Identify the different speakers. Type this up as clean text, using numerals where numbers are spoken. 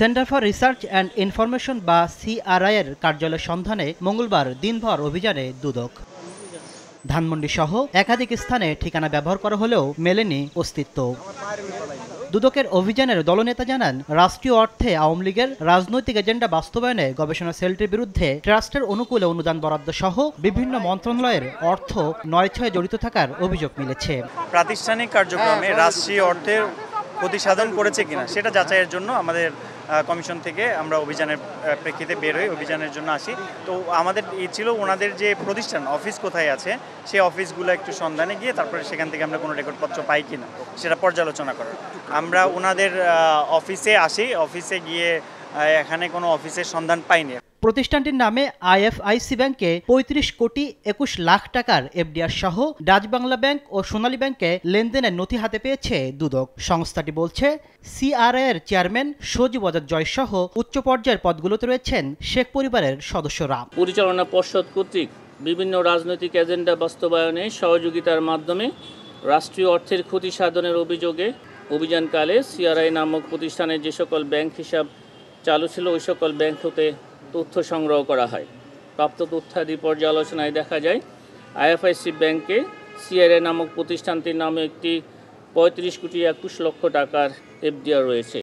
Speaker 1: Centre for research and information বা CRI এর কার্যালয়ের সন্ধানে মঙ্গলবার দিনভর অভিযানে দুদক। ধানমন্ডি সহ একাধিক স্থানে ঠিকানা ব্যবহার করা হলেও মেলেনি অস্তিত্ব। দুদকের অভিযানের দলনেতা জানান, রাষ্ট্রীয় অর্থে আওয়ামী লীগের রাজনৈতিক এজেন্ডা বাস্তবায়নে গবেষণা সেলটির বিরুদ্ধে ট্রাস্টের অনুকূলে অনুদান বরাদ্দ সহ বিভিন্ন মন্ত্রণালয়ের অর্থ নয়ছয়ে জড়িত থাকার অভিযোগ মিলেছে।
Speaker 2: প্রাতিষ্ঠানিক কার্যক্রমে রাষ্ট্রীয় অর্থের ক্ষতি সাধন করেছে কিনা সেটা যাচাইয়ের জন্য আমাদের কমিশন থেকে আমরা অভিযানের প্রেক্ষিতে বের হই, অভিযানের জন্য আসি। তো আমাদের ছিল ওনাদের যে প্রতিষ্ঠান অফিস কোথায় আছে সেই অফিসগুলো একটু সন্ধানে গিয়ে তারপরে সেখান থেকে আমরা কোনো রেকর্ডপত্র পাই কিনা সেটা পর্যালোচনা করার। আমরা ওনাদের অফিসে আসি, অফিসে গিয়ে এখানে কোনো অফিসের সন্ধান পাইনি।
Speaker 1: প্রতিষ্ঠানটির নামে আইএফআইসি ব্যাংকে ৩৫ কোটি ২১ লাখ টাকার এফডিআর সহ ডাচ বাংলা ব্যাংক ও সোনালী ব্যাংকে লেনদেনের নথি হাতে পেয়েছে দুদক। সংস্থাটি বলছে, সিআরআই এর চেয়ারম্যান সজীব ওয়াজেদ জয় সহ উচ্চ পর্যায়ের পদগুলোতে রয়েছেন শেখ পরিবারের সদস্যরা।
Speaker 3: পরিচালনা পর্ষদ কর্তৃক বিভিন্ন রাজনৈতিক এজেন্ডা বাস্তবায়নে সহযোগিতার মাধ্যমে রাষ্ট্রীয় অর্থের ক্ষতি সাধনের অভিযোগে অভিযানকালে সিআরআই নামক প্রতিষ্ঠানের যে সকল ব্যাংক হিসাব চালু ছিল ওই সকল ব্যাংক হতে তথ্য সংগ্রহ করা হয়। প্রাপ্ত তথ্যাদি পর্যালোচনায় দেখা যায় আইএফআইসি ব্যাংকে সিআরআই নামক প্রতিষ্ঠানটির নামে একটি ৩৫ কোটি ২১ লক্ষ টাকার এফডিআর রয়েছে।